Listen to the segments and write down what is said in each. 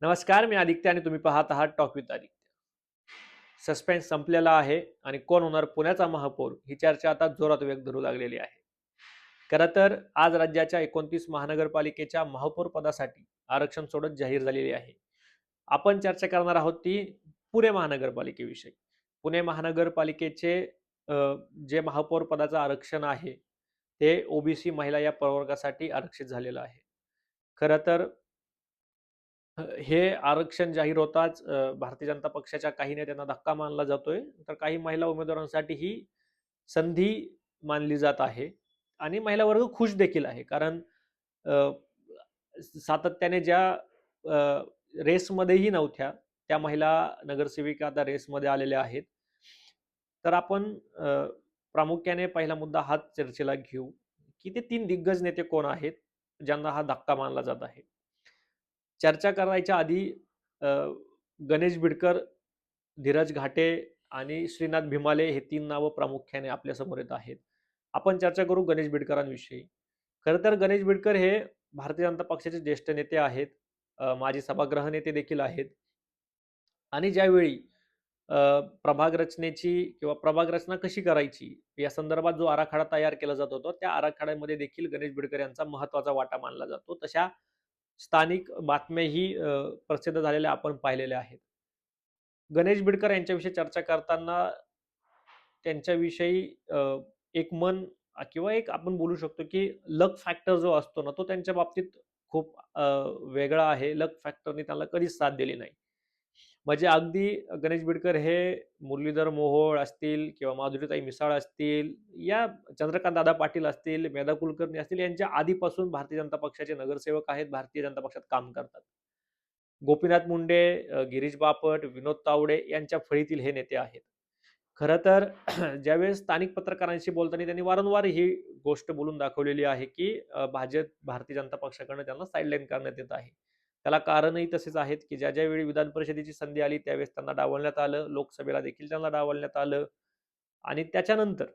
नमस्कार, मी आदित्य आणि तुम्ही पाहत आहात टॉक विथ आदित्य. सस्पेन्स संपलेला आहे आणि कोण होणार पुण्याचा महापौर ही चर्चा आता जोरात वेग धरू लागलेली आहे. खरं तर आज राज्याच्या 29 महानगरपालिकेच्या महापौर पदासाठी आरक्षण सोडत जाहीर झालेली आहे. आपण चर्चा करणार आहोत ती पुणे महानगरपालिकेविषयी. पुणे महानगरपालिकेचे जे महापौर पदाचं आरक्षण आहे ते ओबीसी महिला या प्रवर्गासाठी आरक्षित झालेलं आहे. खरं तर हे आरक्षण जाहीर होताच भारतीय जनता पक्षाच्या काही नेत्यांना धक्का मानला जातोय, तर काही महिला उमेदवारांसाठी ही संधी मानली जात आहे आणि महिला वर्ग खुश देखील आहे. कारण अ, सातत्याने ज्या रेसमध्येही नव्हत्या त्या महिला नगरसेविका आता रेसमध्ये आलेल्या आहेत. तर आपण प्रामुख्याने पहिला मुद्दा हाच चर्चेला घेऊ की ते 3 दिग्गज नेते कोण आहेत, ज्यांना हा धक्का मानला जात आहे. चर्चा करायच्या आधी अ, गणेश बिडकर, धीरज घाटे आणि श्रीनाथ भिमाले हे 3 नावं प्रामुख्याने आपल्यासमोर येत आहेत. आपण चर्चा करू गणेश बिडकरांविषयी. खरं तर गणेश बिडकर हे भारतीय जनता पक्षाचे ज्येष्ठ नेते आहेत. माजी सभागृह नेते देखील आहेत. आणि ज्यावेळी अ, प्रभाग रचनेची किंवा प्रभाग रचना कशी करायची या संदर्भात जो आराखडा तयार केला जात होता, त्या आराखड्यामध्ये देखील गणेश बिडकर यांचा महत्त्वाचा वाटा मानला जातो. तशा स्थानिक बातम्याही प्रसिद्ध झालेल्या आपण पाहिलेल्या आहेत. गणेश बिडकर यांच्याविषयी चर्चा करताना त्यांच्याविषयी एक मन किंवा एक आपण बोलू शकतो की लक फॅक्टर जो असतो ना, तो त्यांच्या बाबतीत खूप वेगळा आहे. लक फॅक्टरनी त्याला कधीच साथ दिली नाही. म्हणजे अगदी गणेश बिडकर हे मुरलीधर मोहोळ असतील किंवा माधुरीताई मिसाळ असतील, या चंद्रकांतदादा पाटील असतील, मेधा कुलकर्णी असतील, यांच्या आधीपासून भारतीय जनता पक्षाचे नगरसेवक आहेत, भारतीय जनता पक्षात काम करतात. गोपीनाथ मुंडे, गिरीश बापट, विनोद तावडे यांच्या फळीतील हे नेते आहेत. खरं तर ज्यावेळेस स्थानिक पत्रकारांशी बोलताना त्यांनी वारंवार ही गोष्ट बोलून दाखवलेली आहे, की भाजप भारतीय जनता पक्षाकडनं त्यांना साइडलाईन करण्यात येत आहे. त्याला कारणही तसेच आहेत, की ज्या वेळी विधान परिषदेची संधी आली त्यावेळेस त्यांना डावलण्यात आलं, लोकसभेला देखील त्यांना डावलण्यात आलं आणि त्याच्यानंतर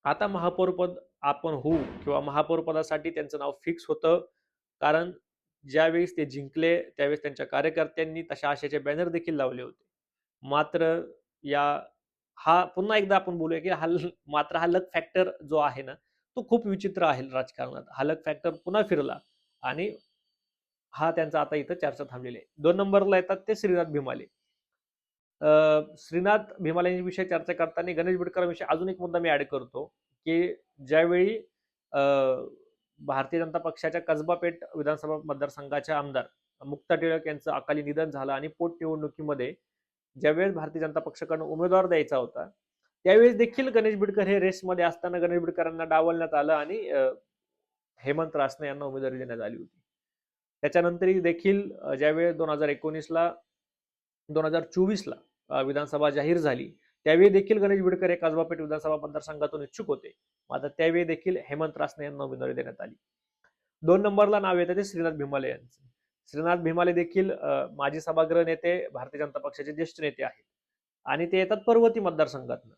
आता महापौरपद आपण होऊ किंवा महापौर पदासाठी त्यांचं नाव फिक्स होतं. कारण ज्यावेळेस ते जिंकले त्यावेळेस त्यांच्या कार्यकर्त्यांनी तशा आशेचे बॅनर देखील लावले होते. मात्र या हा पुन्हा एकदा आपण बोलूया, की मात्र हा लक फॅक्टर जो आहे ना, तो खूप विचित्र आहे राजकारणात. हा लक फॅक्टर पुन्हा फिरला आणि हा त्यांचा आता इथं चर्चा थांबलेली आहे. 2 नंबरला येतात ते श्रीनाथ भिमाले. श्रीनाथ भिमालेंविषयी चर्चा करताना गणेश बिडकरांविषयी अजून एक मुद्दा मी ॲड करतो, की ज्यावेळी अ, भारतीय जनता पक्षाच्या कसबा पेठ विधानसभा मतदारसंघाचे आमदार मुक्ता टिळक यांचं अकाली निधन झालं आणि पोटनिवडणुकीमध्ये ज्यावेळेस भारतीय जनता पक्षाकडून उमेदवार द्यायचा होता, त्यावेळेस देखील गणेश बिडकर हे रेसमध्ये असताना गणेश बिडकरांना डावलण्यात आलं आणि हेमंत रासने यांना उमेदवारी देण्यात आली होती. त्याच्यानंतरही देखील ज्यावेळेस 2019ला 2024ला विधानसभा जाहीर झाली, त्यावेळी देखील गणेश बिडकर हे कसबापेठ विधानसभा मतदारसंघातून इच्छुक होते. मात्र त्यावेळी देखील हेमंत रासने यांना उमेदवारी देण्यात आली. 2 नंबरला नाव येतं ते श्रीनाथ भिमाले यांचं. श्रीनाथ भिमाले देखील माजी सभागृह नेते, भारतीय जनता पक्षाचे ज्येष्ठ नेते आहेत आणि ते येतात पर्वती मतदारसंघातनं.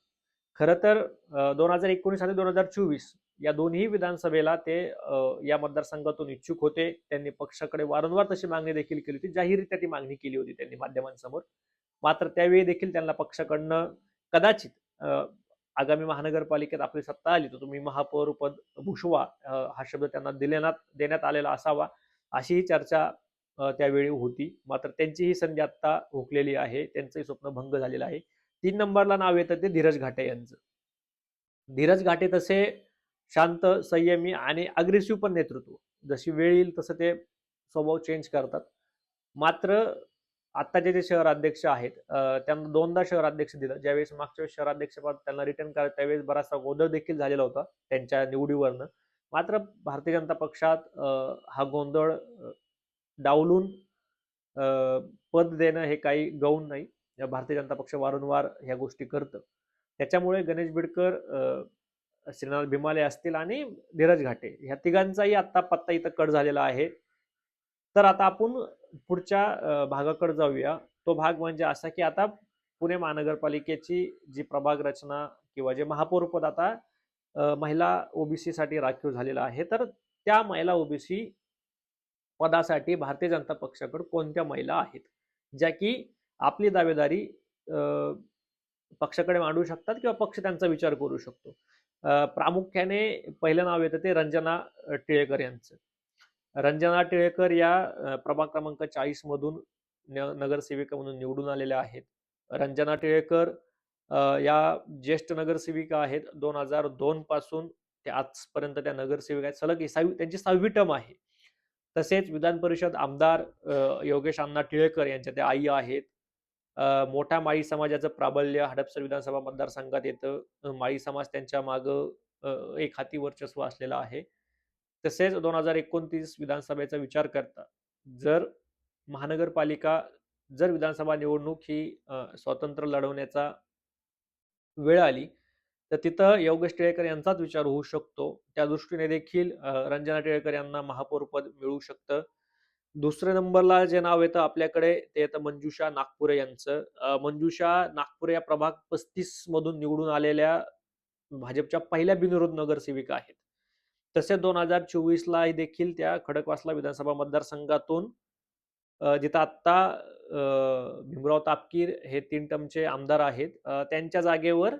खरं तर 2019 आणि 2024 या दोन्ही विधानसभेला ते या मतदारसंघातून इच्छुक होते. त्यांनी पक्षाकडे वारंवार तशी मागणी देखील केली होती. जाहीररित्या ती मागणी केली होती त्यांनी माध्यमांसमोर. मात्र त्यावेळी देखील त्यांना पक्षाकडनं कदाचित आगामी महानगरपालिकेत आपली सत्ता आली तर तुम्ही महापौर पद भूषवा, हा शब्द त्यांना देण्यात आलेला असावा, अशीही चर्चा त्यावेळी होती. मात्र त्यांची ही संधी आता हुकलेली आहे. त्यांचंही स्वप्न भंग झालेलं आहे. 3 नंबरला नाव येतं ते धीरज घाटे यांचं. धीरज घाटे तसे शांत, संयमी आणि अग्रेसिव्ह पण नेतृत्व. जशी वेळ येईल तसं ते स्वभाव चेंज करतात. मात्र आत्ताचे जे शहराध्यक्ष आहेत, त्यांना 2दा शहराध्यक्ष दिलं. ज्यावेळेस मागच्या वेळेस शहराध्यक्षपद त्यांना रिटर्न करायचं त्यावेळेस बराचसा गोंधळ देखील झालेला होता त्यांच्या निवडीवरनं. मात्र भारतीय जनता पक्षात हा गोंधळ डावलून अ, पद देणं हे काही गौण नाही. भारतीय जनता पक्ष वारंवार ह्या गोष्टी करतं. त्याच्यामुळे गणेश बिडकर, श्रीनाथ भिमाले असतील आणि धीरज घाटे ह्या तिघांचाही आत्ता पत्ता इथं कट झालेला आहे. तर आता आपण पुढच्या भागाकडे जाऊया. तो भाग म्हणजे असा, की आता पुणे महानगरपालिकेची जी प्रभाग रचना किंवा जे महापौर पद आता महिला ओबीसी साठी राखीव झालेलं आहे. तर त्या महिला ओबीसी पदासाठी भारतीय जनता पक्षाकडे कोणत्या महिला आहेत, ज्या की आपली दावेदारी पक्षाकडे मांडू शकतात किंवा पक्ष त्यांचा विचार करू शकतो. प्रामुख्याने पहिलं नाव येतं ते रंजना टिळेकर यांचं. रंजना टिळेकर या प्रभाग क्रमांक 40 मधून नगरसेविका म्हणून निवडून आलेल्या आहेत. रंजना टिळेकर या ज्येष्ठ नगरसेविका आहेत. 2002 पासून ते आजपर्यंत त्या नगरसेविका आहेत. सलग त्यांची 6वी टर्म आहे. तसेच विधान परिषद आमदार योगेश अण्णा टिळेकर यांच्या त्या आई आहेत. मोठ्या माळी समाजाचं प्राबल्य हडपसर विधानसभा मतदारसंघात येतं. माळी समाज त्यांच्या मागं एक हाती वर्चस्व असलेलं आहे. तसेच 2029 विधानसभेचा विचार करता जर महानगरपालिका जर विधानसभा निवडणूक ही स्वतंत्र लढवण्याचा वेळ आली तर तिथं योगेश टिळेकर यांचाच विचार होऊ शकतो. त्या दृष्टीने देखील रंजना टिळेकर यांना महापौर पद मिळू शकतं. दुसऱ्या नंबरला जे नाव येतं आपल्याकडे ते येतं मंजुषा नागपुरे यांचं. मंजुषा नागपुरे या प्रभाग 35 मधून निवडून आलेल्या भाजपच्या पहिल्या बिनविरोध नगरसेविका आहेत. तसे 2024ला देखील त्या खडकवासला विधानसभा मतदारसंघातून जिथं आत्ता भीमराव तापकीर हे 3 टर्मचे आमदार आहेत. त्यांच्या जागेवर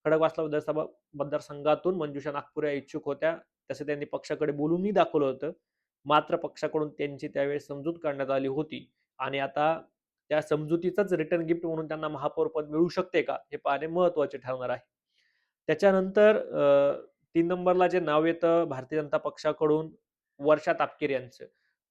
खडकवासला विधानसभा मतदारसंघातून मंजुषा नागपुरे इच्छुक होत्या. तसे त्यांनी पक्षाकडे बोलूनही दाखवलं होतं. मात्र पक्षाकडून त्यांची त्यावेळेस समजूत काढण्यात आली होती आणि आता त्या समजुतीचंच रिटर्न गिफ्ट म्हणून त्यांना महापौर पद मिळू शकते का हे पाहणे महत्त्वाचे ठरणार आहे. त्याच्यानंतर 3 नंबरला जे नाव येतं भारतीय जनता पक्षाकडून वर्षा तापकीर यांचं.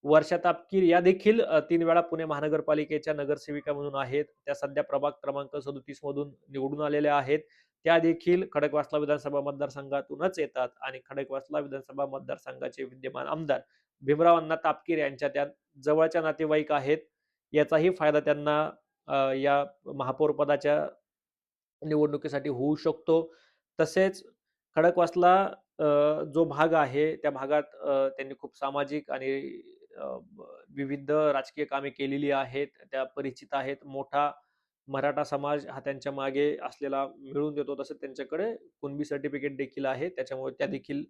वर्षा तापकीर या देखील 3 वेळा पुणे महानगरपालिकेच्या नगरसेविका म्हणून आहेत. त्या सध्या प्रभाग क्रमांक 37 मधून निवडून आलेल्या आहेत. त्या देखील खडकवासला विधानसभा मतदारसंघातूनच येतात आणि खडकवासला विधानसभा मतदारसंघाचे विद्यमान आमदार भीमराव अण्णा तापकीर यांच्या त्या जवळच्या नातेवाईक आहेत. याचाही फायदा त्यांना या महापौर पदाच्या निवडणुकीसाठी होऊ शकतो. तसेच खडकवासला जो भाग आहे त्या भागात त्यांनी खूप सामाजिक आणि विविध राजकीय कामे केलेली आहेत. त्या परिचित आहेत. मोठा मराठा समाज हा त्यांच्या मागे असलेला मिळून देतो. तसंच त्यांच्याकडे कुणबी सर्टिफिकेट देखील आहे. त्याच्यामुळे त्या देखील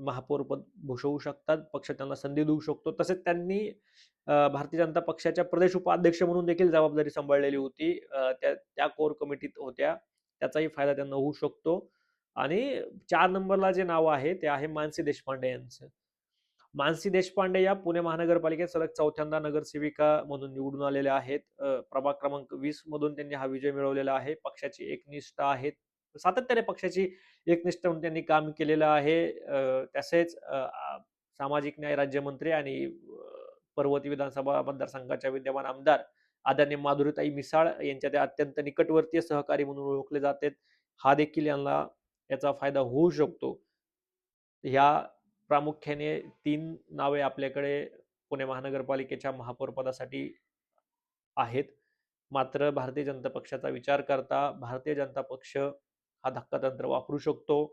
महापौर पद भूषवू शकतात. पक्ष त्यांना संधी देऊ शकतो. तसेच त्यांनी भारतीय जनता पक्षाच्या प्रदेश उपाध्यक्ष म्हणून देखील जबाबदारी सांभाळलेली होती. त्या कोर कमिटीत होत्या. त्याचाही फायदा त्यांना होऊ शकतो. आणि 4 नंबरला जे नाव आहे ते आहे मानसी देशपांडे यांचं. मानसी देशपांडे या पुणे महानगरपालिकेत सलग 4थ्यांदा नगरसेविका म्हणून निवडून आलेल्या आहेत. प्रभाग क्रमांक 20 मधून त्यांनी हा विजय मिळवलेला आहे. पक्षाची एकनिष्ठा आहेत. सातत्याने पक्षाची एकनिष्ठा म्हणून त्यांनी काम केलेलं आहे. तसेच सामाजिक न्याय राज्यमंत्री आणि पर्वती विधानसभा मतदारसंघाच्या विद्यमान आमदार आदरणीय माधुरीताई मिसाळ यांच्या त्या अत्यंत निकटवर्तीय सहकारी म्हणून ओळखले जातात. हा देखील यांना याचा फायदा होऊ शकतो. ह्या प्रामुख्याने 3 नावे आपल्याकडे पुणे महानगरपालिकेच्या महापौर पदासाठी आहेत. मात्र भारतीय जनता पक्षाचा विचार करता भारतीय जनता पक्ष हा धक्कातंत्र वापरू शकतो.